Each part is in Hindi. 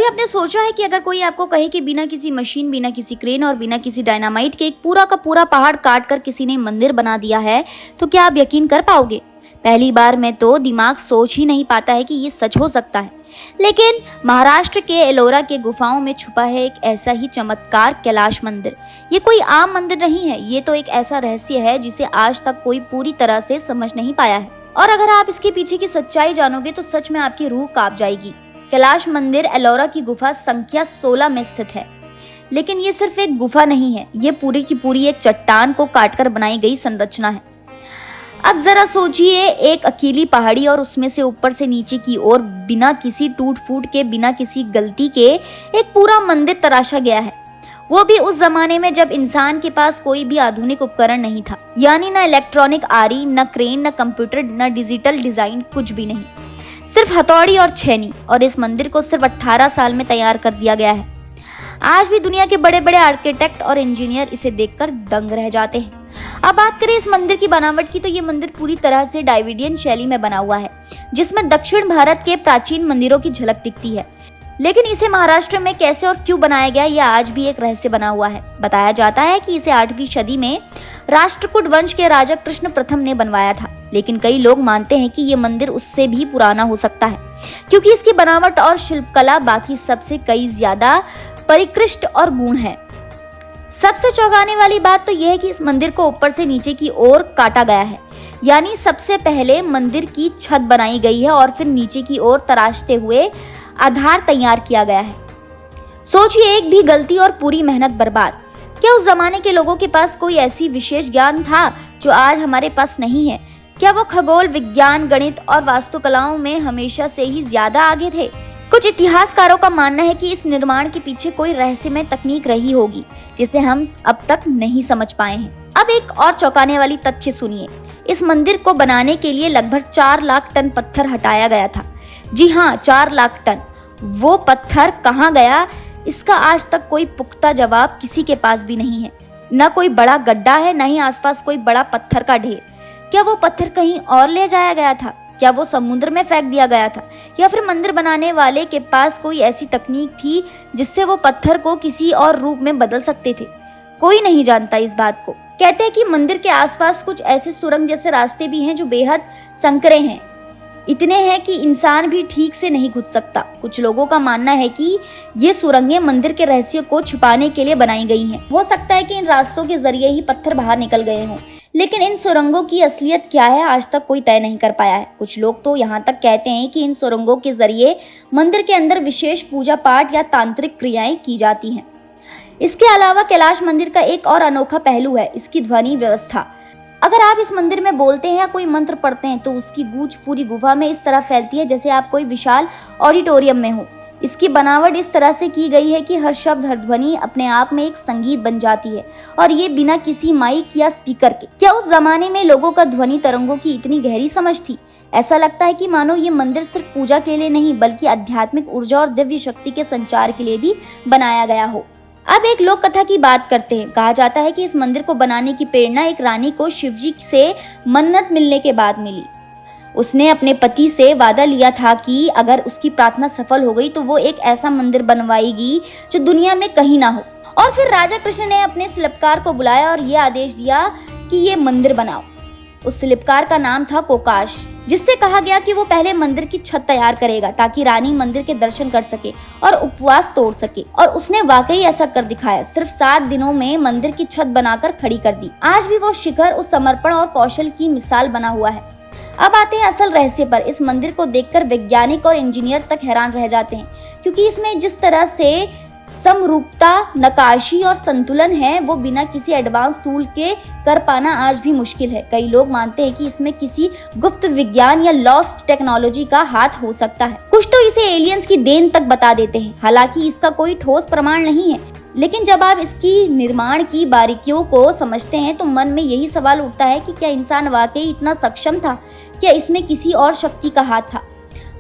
कभी आपने सोचा है कि अगर कोई आपको कहे कि बिना किसी मशीन, बिना किसी क्रेन और बिना किसी डायनामाइट के एक पूरा का पूरा पहाड़ काट कर किसी ने मंदिर बना दिया है, तो क्या आप यकीन कर पाओगे? पहली बार में तो दिमाग सोच ही नहीं पाता है कि ये सच हो सकता है। लेकिन महाराष्ट्र के एलोरा के गुफाओं में छुपा है एक ऐसा ही चमत्कार, कैलाश मंदिर। ये कोई आम मंदिर नहीं है, ये तो एक ऐसा रहस्य है जिसे आज तक कोई पूरी तरह से समझ नहीं पाया है। और अगर आप इसके पीछे की सच्चाई जानोगे तो सच में आपकी रूह कांप जाएगी। कैलाश मंदिर एलोरा की गुफा संख्या 16 में स्थित है। लेकिन ये सिर्फ एक गुफा नहीं है, ये पूरी की पूरी एक चट्टान को काटकर बनाई गई संरचना है। अब जरा सोचिए, एक अकेली पहाड़ी और उसमें से ऊपर से नीचे की ओर बिना किसी टूट फूट के, बिना किसी गलती के एक पूरा मंदिर तराशा गया है। वो भी उस जमाने में जब इंसान के पास कोई भी आधुनिक उपकरण नहीं था, यानी न इलेक्ट्रॉनिक आरी, न क्रेन, न कंप्यूटर, न डिजिटल डिजाइन, कुछ भी नहीं, सिर्फ हथौड़ी और छेनी। और इस मंदिर को सिर्फ 18 साल में तैयार कर दिया गया है। आज भी दुनिया के बड़े बड़े आर्किटेक्ट और इंजीनियर इसे देखकर दंग रह जाते हैं। अब बात करें इस मंदिर की बनावट की, तो ये मंदिर पूरी तरह से डाइविडियन शैली में बना हुआ है, जिसमें दक्षिण भारत के प्राचीन मंदिरों की झलक दिखती है। लेकिन इसे महाराष्ट्र में कैसे और क्यों बनाया गया, यह आज भी एक रहस्य बना हुआ है। बताया जाता है कि इसे 8वीं सदी में राष्ट्रकूट वंश के राजा कृष्ण प्रथम ने बनवाया था। लेकिन कई लोग मानते हैं कि ये मंदिर उससे भी पुराना हो सकता है, क्योंकि इसकी बनावट और शिल्पकला बाकी सबसे कई ज्यादा परिष्कृत और गूढ़ है। सबसे चौंकाने वाली बात तो यह है कि इस मंदिर को ऊपर से नीचे की ओर काटा गया है, यानी सबसे पहले मंदिर की छत बनाई गई है और फिर नीचे की ओर तराशते हुए आधार तैयार किया गया है। सोचिए, एक भी गलती और पूरी मेहनत बर्बाद। क्या उस जमाने के लोगों के पास कोई ऐसी विशेष ज्ञान था जो आज हमारे पास नहीं है? क्या वो खगोल, विज्ञान, गणित और वास्तुकलाओं में हमेशा से ही ज्यादा आगे थे? कुछ इतिहासकारों का मानना है कि इस निर्माण के पीछे कोई रहस्यमय तकनीक रही होगी जिसे हम अब तक नहीं समझ पाए हैं। अब एक और चौंकाने वाली तथ्य सुनिए। इस मंदिर को बनाने के लिए लगभग 4 लाख टन पत्थर हटाया गया था। जी हाँ, 4 लाख टन। वो पत्थर कहाँ गया, इसका आज तक कोई पुख्ता जवाब किसी के पास भी नहीं है। न कोई बड़ा गड्ढा है, न ही आसपास कोई बड़ा पत्थर का ढेर। क्या वो पत्थर कहीं और ले जाया गया था? क्या वो समुद्र में फेंक दिया गया था? या फिर मंदिर बनाने वाले के पास कोई ऐसी तकनीक थी जिससे वो पत्थर को किसी और रूप में बदल सकते थे? कोई नहीं जानता इस बात को। कहते हैं कि मंदिर के आसपास कुछ ऐसे सुरंग जैसे रास्ते भी हैं जो बेहद संकरे हैं। इतने हैं कि इंसान भी ठीक से नहीं घुस सकता। कुछ लोगों का मानना है कि ये सुरंगें मंदिर के रहस्य को छुपाने के लिए बनाई गई हैं। हो सकता है कि इन रास्तों के जरिए ही पत्थर बाहर निकल गए हों, लेकिन इन सुरंगों की असलियत क्या है आज तक कोई तय नहीं कर पाया है। कुछ लोग तो यहाँ तक कहते हैं कि इन सुरंगों के जरिए मंदिर के अंदर विशेष पूजा पाठ या तांत्रिक क्रियाएं की जाती हैं। इसके अलावा कैलाश मंदिर का एक और अनोखा पहलू है इसकी ध्वनि व्यवस्था। अगर आप इस मंदिर में बोलते हैं या कोई मंत्र पढ़ते हैं तो उसकी गूंज पूरी गुफा में इस तरह फैलती है जैसे आप कोई विशाल ऑडिटोरियम में हो। इसकी बनावट इस तरह से की गई है कि हर शब्द, हर ध्वनि अपने आप में एक संगीत बन जाती है, और ये बिना किसी माइक या स्पीकर के। क्या उस जमाने में लोगों का ध्वनि तरंगों की इतनी गहरी समझ थी? ऐसा लगता है कि मानो ये मंदिर सिर्फ पूजा के लिए नहीं बल्कि आध्यात्मिक ऊर्जा और दिव्य शक्ति के संचार के लिए भी बनाया गया हो। अब एक लोक कथा की बात करते हैं। कहा जाता है कि इस मंदिर को बनाने की प्रेरणा एक रानी को शिवजी से मन्नत मिलने के बाद मिली। उसने अपने पति से वादा लिया था कि अगर उसकी प्रार्थना सफल हो गई तो वो एक ऐसा मंदिर बनवाएगी जो दुनिया में कहीं ना हो। और फिर राजा कृष्ण ने अपने शिल्पकार को बुलाया और ये आदेश दिया कि ये मंदिर बनाओ। उस शिल्पकार का नाम था कोकाश, जिससे कहा गया कि वो पहले मंदिर की छत तैयार करेगा ताकि रानी मंदिर के दर्शन कर सके और उपवास तोड़ सके। और उसने वाकई ऐसा कर दिखाया। सिर्फ 7 दिनों में मंदिर की छत बनाकर खड़ी कर दी। आज भी वो शिखर उस समर्पण और कौशल की मिसाल बना हुआ है। अब आते हैं असल रहस्य पर। इस मंदिर को देखकर वैज्ञानिक और इंजीनियर तक हैरान रह जाते हैं, क्योंकि इसमें जिस तरह से समरूपता, नकाशी और संतुलन है वो बिना किसी एडवांस टूल के कर पाना आज भी मुश्किल है। कई लोग मानते हैं कि इसमें किसी गुप्त विज्ञान या लॉस्ट टेक्नोलॉजी का हाथ हो सकता है। कुछ तो इसे एलियंस की देन तक बता देते हैं। हालांकि इसका कोई ठोस प्रमाण नहीं है, लेकिन जब आप इसकी निर्माण की बारीकियों को समझते हैं तो मन में यही सवाल उठता है कि क्या इंसान वाकई इतना सक्षम था? क्या इसमें किसी और शक्ति का हाथ था?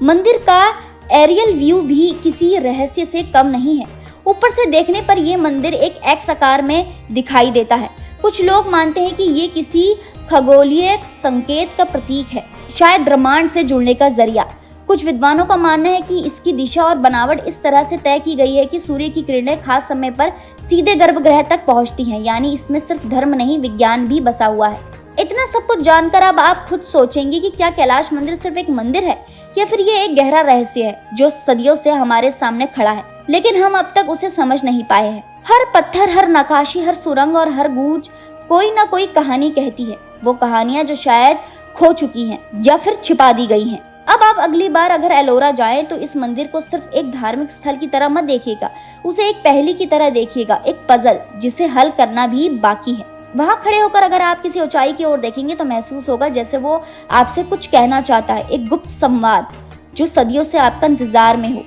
मंदिर का एरियल व्यू भी किसी रहस्य से कम नहीं है। ऊपर से देखने पर यह मंदिर एक एक्स आकार में दिखाई देता है। कुछ लोग मानते हैं कि ये किसी खगोलीय संकेत का प्रतीक है, शायद ब्रह्मांड से जुड़ने का जरिया। कुछ विद्वानों का मानना है कि इसकी दिशा और बनावट इस तरह से तय की गई है कि सूर्य की किरणें खास समय पर सीधे गर्भगृह तक पहुंचती हैं, यानी इसमें सिर्फ धर्म नहीं विज्ञान भी बसा हुआ है। इतना सब कुछ जानकर अब आप खुद सोचेंगे कि क्या कैलाश मंदिर सिर्फ एक मंदिर है या फिर ये एक गहरा रहस्य है जो सदियों से हमारे सामने खड़ा है, लेकिन हम अब तक उसे समझ नहीं पाए हैं। हर पत्थर, हर नक्काशी, हर सुरंग और हर गूंज कोई ना कोई कहानी कहती है, वो कहानियां जो शायद खो चुकी हैं या फिर छिपा दी गई हैं। अब आप अगली बार अगर एलोरा जाएं तो इस मंदिर को सिर्फ एक धार्मिक स्थल की तरह मत देखिएगा, उसे एक पहेली की तरह देखिएगा, एक पजल जिसे हल करना भी बाकी है। वहां खड़े होकर अगर आप किसी ऊंचाई की ओर देखेंगे तो महसूस होगा जैसे वो आपसे कुछ कहना चाहता है, एक गुप्त संवाद जो सदियों से आपका इंतजार में हो।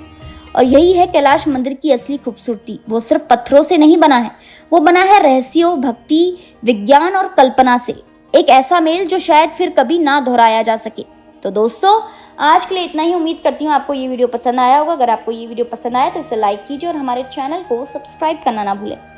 और यही है कैलाश मंदिर की असली खूबसूरती। वो सिर्फ पत्थरों से नहीं बना है, वो बना है रहस्यों, भक्ति, विज्ञान और कल्पना से। एक ऐसा मेल जो शायद फिर कभी ना दोहराया जा सके। तो दोस्तों, आज के लिए इतना ही। उम्मीद करती हूँ आपको ये वीडियो पसंद आया होगा। अगर आपको ये वीडियो पसंद आया तो इसे लाइक कीजिए और हमारे चैनल को सब्सक्राइब करना ना भूलें।